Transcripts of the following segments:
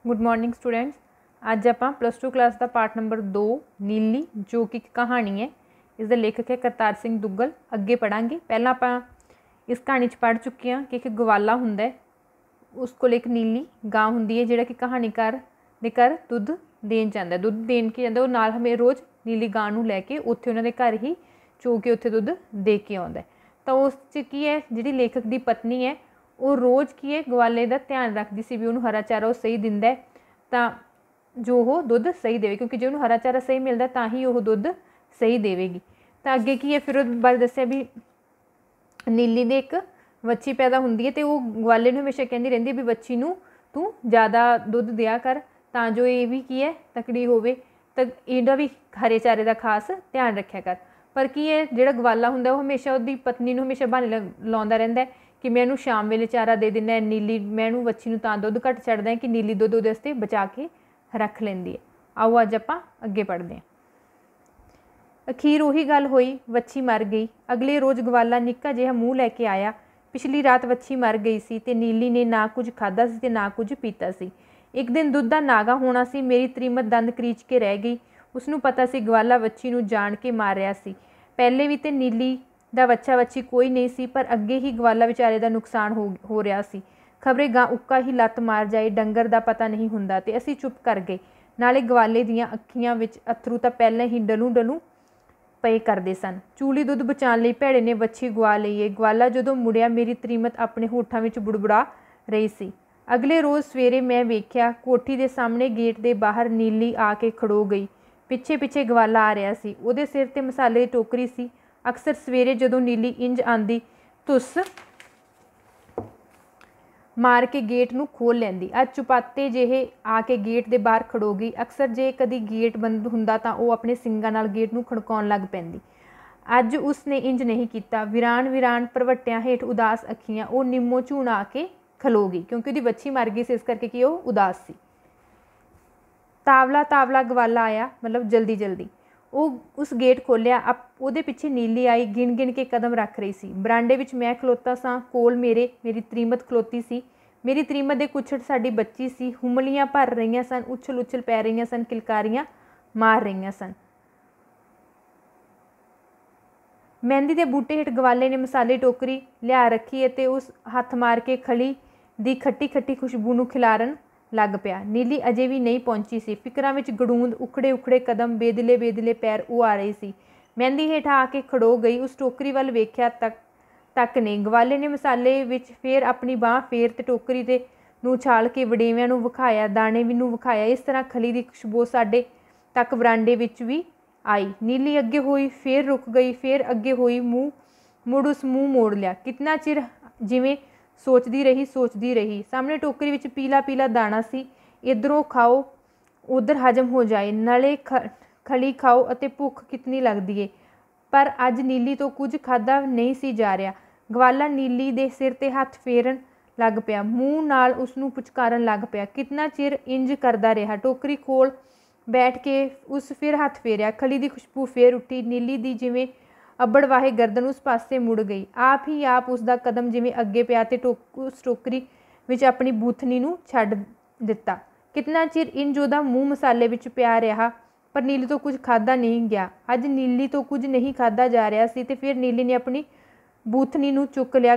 Good morning students. अज आप +2 class का part number 2 नीली जो कि कहानी है, इसका लेखक है करतार सिंह दुग्गल। अगे पढ़ांगे। पहला आप इस कहानी पढ़ चुके हैं कि एक गवाला हुंदा, उस कोल एक नीली गां हुंदी है जिहड़ा कि कहानीकार दे घर दुध देन जांदा है। दुध देन के जांदा, नाल हमें रोज़ नीली गां नूं लैके उत्थे उन्हां दे घर ही चो के उत्थे दुध दे के आउंदा है। तो उस च की है, जिहड़ी लेखक की पत्नी है वो रोज़ की है गवाले का ध्यान रखती सी भी उन्होंने हरा चारा सही दिंदा है तो जो वो दुध सही देवे, क्योंकि जो उन्होंने हरा चारा सही मिलता तो ही वो दुध सही देवेगी। तो अगे की है फिर बारे दसिया भी नीली ने एक बच्ची पैदा होंदी है तो वो गवाले नूं हमेशा कहती रहिंदी भी बच्ची नूं तू ज़्यादा दुध दिया कर तो जो ये भी की है तकड़ी होवे, तो इहदा भी हरे चारे का खास ध्यान रखा कर। पर की है जिहड़ा गवाला हुंदा वो हमेशा उसकी पत्नी नूं हमेशा बहाने लाउंदा रहिंदा है कि मैं इहनूं शाम वेले चारा दे दिंदा, नीली मैं इहनूं बच्ची नूं तां दुध घट छड्डदा कि नीली दुध उहदे वास्ते बचा के रख लैंदी है। आओ अज आपां अगे पढ़दे हां। अखीर उही गल होई, वच्छी मर गई। अगले रोज़ गवाला निक्का जिहा मूँह लैके आया। पिछली रात वच्छी मर गई सी ते नीली ने ना कुछ खाधा सी ते ना कुछ पीता सी। एक दिन दुध दा नागा होना सी। मेरी त्रीमत दंद करीच के रह गई। उसनूं पता सी गवाला वच्छी नूं जाण के मारिया सी। पहले भी ते नीली दा बच्चा वच्छी कोई नहीं सी, पर अगे ही गवाला बेचारे दा नुकसान हो रहा सी। खबरे गां उक्का ही लत्त मार जाए, डंगर दा पता नहीं हुंदा ते असीं चुप कर गए। नाले गवाले दियां अखियां विच अथरू तां पहले ही डलू डलू पए करदे सन। चूली दुध बचाउण लई भैड़े ने वच्छी गवा लई है। गवाला जदों मुड़िया मेरी त्रीमत अपने होठां विच बुड़बुड़ा रही सी। अगले रोज़ सवेरे मैं वेख्या कोठी दे सामने गेट दे बाहर नीली आके खड़ो गई। पिछे पिछे गवाला आ रहा सी। उहदे सिर ते मसाले दी टोकरी सी। अक्सर सवेरे जदों नीली इंज आंदी तुस मार के गेट नूं खोल लैंदी। अज चुपाते जिहे आके गेट दे बाहर खड़ो गई। अक्सर जे कदी गेट बंद हुंदा तां ओह अपने सिंगां नाल गेट नूं खड़काउण लग पैंदी। अज उसने इंज नहीं किया। वीरान वीरान परवटियां हेठ उदास अखियां ओह निम्मो झूण आके खलो गई, क्योंकि उसकी बच्ची मर गई सी, इस करके कि ओह उदास सी। तावला तावला गवाला आया, मतलब जल्दी जल्दी। वो उस गेट खोलिया। ਉਹਦੇ पिछे नीली आई, गिन गिन के कदम रख रही सी। बरांडे विच मैं खलोता सां, कोल मेरी त्रीमत खलोती सी। मेरी त्रीमत दे कुछड़ साडी बच्ची सी। हुमलियां भर रही सन, उछल उछल पै रही सन, किलकारियां मार रही सन। मेहंदी के बूटे हेठ गवाले ने मसाले टोकरी लिया रखी है ते उस हथ मार के खली दी खट्टी खट्टी खुशबू नूं खिलारन लग पिया। नीली अजे भी नहीं पहुंची सी। फिकरां विच गड़ूंद, उखड़े उखड़े कदम, बेदले बेदले पैर वो आ रही सी। मेहंदी हेठ आके खड़ो गई। उस टोकरी वाल वेख्या तक नहीं। गवाले ने मसाले विच फिर अपनी बांह फेर ते टोकरी ते नूं छाल के वडेवियां नूं विखाया, दाणे भी नूं विखाया। इस तरह खली दी खुशबू साडे तक बरांडे विच भी आई। नीली अगे होई, फिर रुक गई, फिर अगे होई, मुड़ उस मुँह मोड़ लिया। कितना चिर जिवें सोचती रही। सामने टोकरी विच पीला पीला दाना सी। इधरों खाओ उधर हजम हो जाए, नाले खली खाओ अते भुख कितनी लगती है। पर अज नीली तो कुछ खाधा नहीं सी जा रहा। गवाला नीली दे सिर ते हथ फेरन लग पिया, मूँह नाल उसनूं पुचकारन लग पिया। कितना चिर इंज करदा रहा। टोकरी कोल बैठ के उस फिर हथ फेरिया। खली दी खुशबू फिर उठी। नीली दी जिवें अबड़ वाहे गर्दन उस पासे मुड़ गई। आप ही आप उसका कदम जिवें अगे पिया ते उस टोकरी विच अपनी बूथनी नूं छड्ड दिता। कितना चिर इंज उहदा मूँह मसाले विच पिया रहा, पर नीली तो कुछ खाधा नहीं गया। अज नीली तो कुछ नहीं खाधा जा रहा सी ते फिर नीली ने अपनी बूथनी नूं चुक लिया,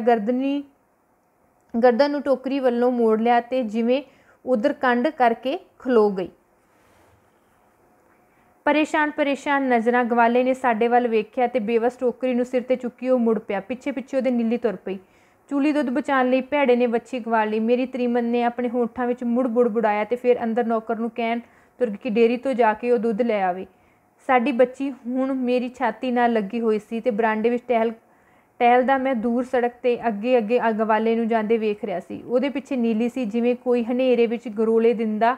गर्दन नूं टोकरी वल्लों मोड़ लिया ते जिवें उधर कंड करके खलो गई। परेशान परेशान नज़रां गवाले ने साडे वल वेख्या ते बेवस टोकरी नूं सिर ते चुकी वो मुड़ पिया। पिछे पिछे उहदे नीली तुर पई। चूली दुध बचाउण लई भैड़े ने वच्छी गवा लई। मेरी त्रीमत ने अपने होठां विच मुड़ बुड़बुड़ाया ते फिर अंदर नौकर नूं कहण तुर गई डेयरी तो जाके वो दुध लै आवे। साडी बच्ची हुण मेरी छाती नाल लगी हुई सी ते बरांडे विच टहलदा मैं दूर सड़क ते अगे अगे गवाले नूं जांदे वेख रिहा सी। उहदे पिछे नीली सी, जिवें कोई हनेरे विच गरोले दिंदा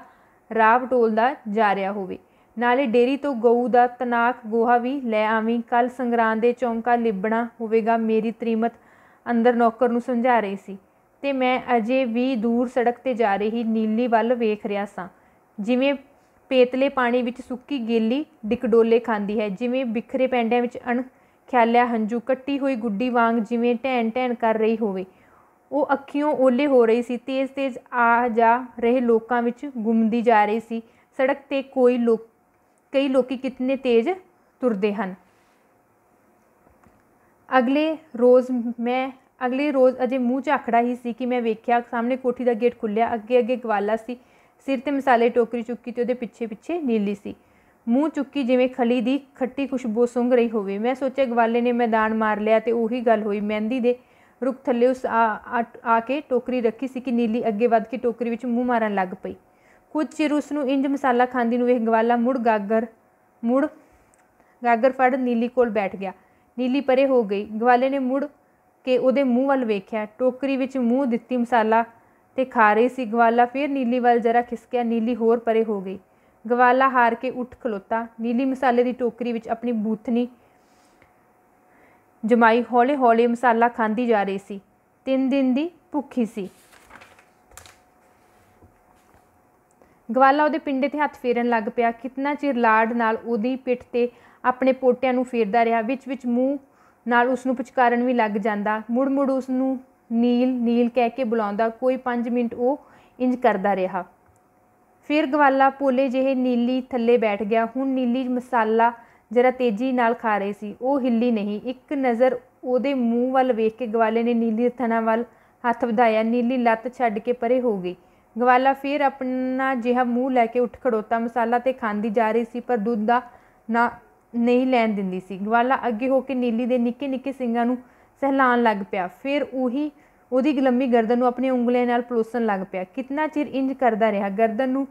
राह टोलदा जा रिहा होवे। नाले डेयरी तो गऊ दा तनाक गोहा भी लै आवी, कल संगरांद दे चौंका लिबड़ा होवेगा। मेरी त्रीमत अंदर नौकर नूं समझा रही सी ते मैं अजे भी दूर सड़क ते जा रही नीली वल वेख रिहा सां, जिवें पेतले पानी विच सुक्की गेली डिकडोले खांदी है, जिवें बिखरे पैंडिਆਂ विच अणख्यालिया हंझू कट्टी हुई गुड्डी वांग जिवें ढैण ढैण कर रही होवे। वो अखियों ओले हो रही सी, तेज़ तेज़ आ जा रहे लोगों विच गुमदी जा रही सी। सड़क ते कई लोग कितने तेज़ तुरदे हन। अगले रोज़ अजे मूँह झाखड़ा ही सी कि मैं वेख्या सामने कोठी का गेट खुलिया। अगे अगे गवाला सी, सिर ते मसाले टोकरी चुकी ते उहदे पिछे पिछे नीली सी, मूँह चुकी जिवें खली दी खट्टी खुशबू सुंघ रही होवे। मैं सोचा गवाले ने मैदान मार लिया तो उही गल होई। मेहंदी दे रुख थले उस आके टोकरी रखी सी कि नीली अगे वध के टोकरी विच मूँह मारन लग पई। कुछ चिर उसनूं इंज मसाला खांदी नूं वेख गवाला मुड़ गागर फड़ नीली कोल बैठ गया। नीली परे हो गई। गवाले ने मुड़ के उहदे मूँह वल वेख्या, टोकरी विच मूँह दित्ती मसाला ते खा रही सी। गवाला फिर नीली वल जरा खिसकिया, नीली होर परे हो गई। गवाला हार के उठ खलोता। नीली मसाले की टोकरी विच अपनी बूथनी जमाई हौले हौले मसाला खांदी जा रही सी। 3 दिन दी भुखी सी। गवाला उहदे पिंडे ते हत्थ फेरन लग पिया। कितना चिर लाड नाल उहदी पिठ ते अपने पोटियां नूं फेरदा रहा। विच विच मूँह नाल उसनूं पुचकारण भी लग जांदा। मुड़ मुड़ उसनूं नील नील कह के बुलाउंदा। कोई 5 मिनट वो इंज करदा रहा। फिर गवाला पोले जिहे नीली थल्ले बैठ गया। हुण नीली मसाला जरा तेजी नाल खा रही सी। वो हिली नहीं। एक नज़र उहदे मूँह वल वेख के गवाले ने नीली दे थना वल हत्थ वधाया। नीली लत्त छड्ड के परे हो गई। गवाला फिर अपना जिहा मूँह लैके उठ खड़ोता। मसाला ते खांदी जा रही सी पर दुध दा ना नहीं लैन दिंदी सी। गवाला अगे हो के नीली दे निक्के निक्के सिंगां नूं सहलाण लग पिया। फिर उहदी लंबी गर्दन नूं अपनी उंगलियां नाल पलोसण लग पिया। कितना चिर इंज करदा रहा। गर्दन नूं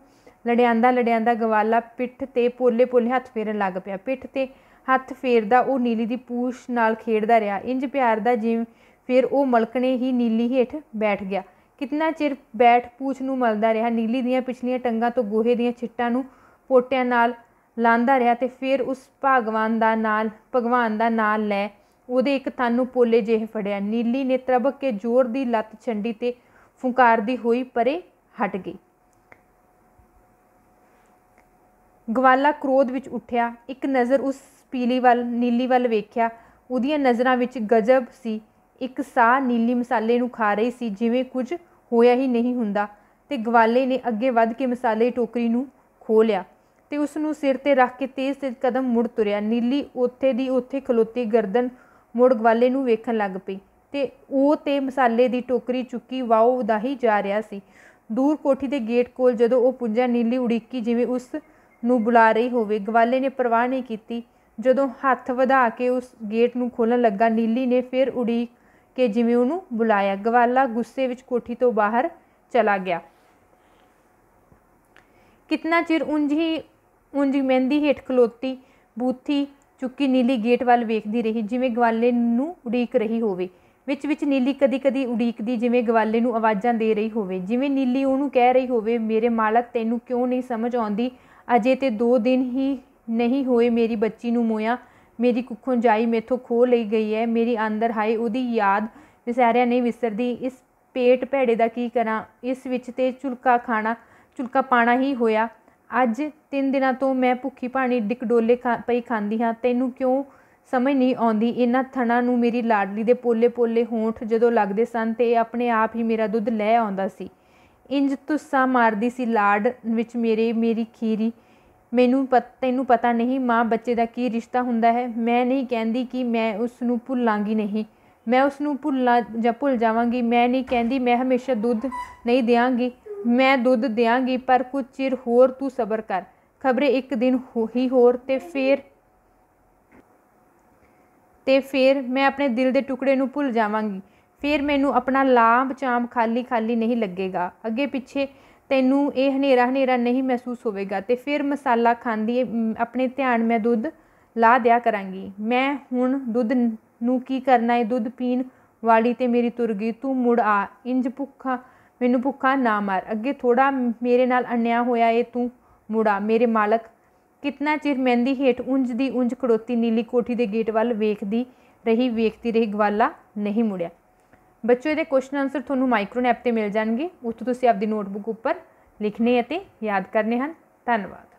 लड़ियांदा लड़ियांदा गवाला पिठ ते पोले पोले हत्थ फेरन लग पिया। पिठ ते हत्थ फेरदा वो नीली दी पूछ नाल खेडदा रहा। इंज प्यारदा जिवें फिर वो मलकणे ही नीली हेठ बैठ गया। कितना चिर बैठ पूछ नूं मलदा रहा। नीली दियां पिछलियां टंगां तो गोहे दियां छिट्टां नूं पोटियां नाल लांदा रहा ते फिर उस भगवान दा नां लै उहदे एक थन नूं पोले जिहे फड़िया। नीली ने तरबक के जोर दी लत्त छंडी ते फुंकारदी होई परे हट गई। गवाला क्रोध विच उठिया। एक नज़र उस नीली वल वेख्या। उहदियां नज़रां विच गजब सी। एक साह नीली मसाले नूं खा रही सी जिवें कुछ होया ही नहीं हुंदा ते गवाले ने अगे वध के मसाले दी टोकरी नूं खोह लिया ते उसनूं सिर ते रख के तेज़ तेज़ कदम मुड़ तुरिया। नीली उत्थे दी उत्थे खलोती गर्दन मुड़ गवाले नूं वेखण लग पई ते ਉਹ ਤੇ मसाले दी टोकरी चुकी वाओ वधाई जा रहा सी। दूर कोठी दे गेट कोल जदों ਉਹ पुज्जा नीली उड़ीकी जिवें उस ਨੂੰ बुला रही होवे। गवाले ने परवाह नहीं की। जदों हत्थ वधा के उस गेट नूं खोलण लगा नीली ने फिर उड़ीक के जिवें ਉਹਨੂੰ बुलाया। गवाला गुस्से विच कोठी तो बाहर चला गया। कितना चिर उंज मेहंदी हेठ खलोती बूथी चुकी नीली गेट वाल वेखदी रही जिवें गवाले नूं उड़ीक रही होवे। विच विच नीली कदी कदी उड़ीकदी जिवें गवाले नूं आवाज़ां दे रही होवे, जिवें नीली ਉਹਨੂੰ कह रही होवे मेरे मालक तैनूं क्यों नहीं समझ आउंदी। अजे ते 2 दिन ही नहीं होए मेरी बच्ची नूं मोया। मेरी कुखों जाई मेथों खो लई गई है। मेरी आंदर हाए उहदी याद विसारिया नहीं विसरदी। इस पेट भैड़े दा की करां। इस विच ते झुलका पाना ही होया। अज 3 दिनां तो मैं भुखी भाणी डिकडोले पई खांदी हाँ। तैनूं क्यों समझ नहीं आउंदी। इन्हां थणां नूं मेरी लाडली दे पोले पोले होंठ जदों लगदे सन ते अपने आप ही मेरा दुध लै आउंदा सी। इंज तुस्सा मारदी सी लाड विच मेरी खीरी। तैनूं पता नहीं माँ बच्चे दा की रिश्ता हुंदा है। मैं नहीं कहंदी कि मैं उसनूं भुल्लांगी नहीं। मैं उसनूं भुल जावांगी। मैं नहीं कहंदी मैं हमेशा दुध नहीं देंगी। मैं दुध देंगी पर कुछ चिर होर तू सबर कर। खबरे एक दिन ही होर ते फिर मैं अपने दिल दे टुकड़े नूं भुल जावांगी। फिर मैनूं अपना लांभ चांभ खाली खाली नहीं लगेगा। अगे पिछे तैनूं ये हनेरा हनेरा नहीं महसूस होवेगा ते फिर मसाला खांदी अपने ध्यान मैं दुध ला दिया करांगी। मैं हुण दुध नूं की करना है। दुध पीण वाली ते मेरी तुर गई। तू मुड़ आ। इंज मैनूं भुखा ना मार। अगे थोड़ा मेरे नाल अन्याय होया है। तू मुड़ आ मेरे मालक। कितना चिर मेहंदी हेठ उंज दी उंज खड़ोती नीली कोठी दे गेट वल वेखदी रही। गवाला नहीं मुड़िया। बच्चों ये क्वेश्चन आंसर थोनों माइक्रोनैप ते मिल जाएंगे। उत्थों तुसीं आपदी नोटबुक उपर लिखने ते याद करने हैं। धन्यवाद।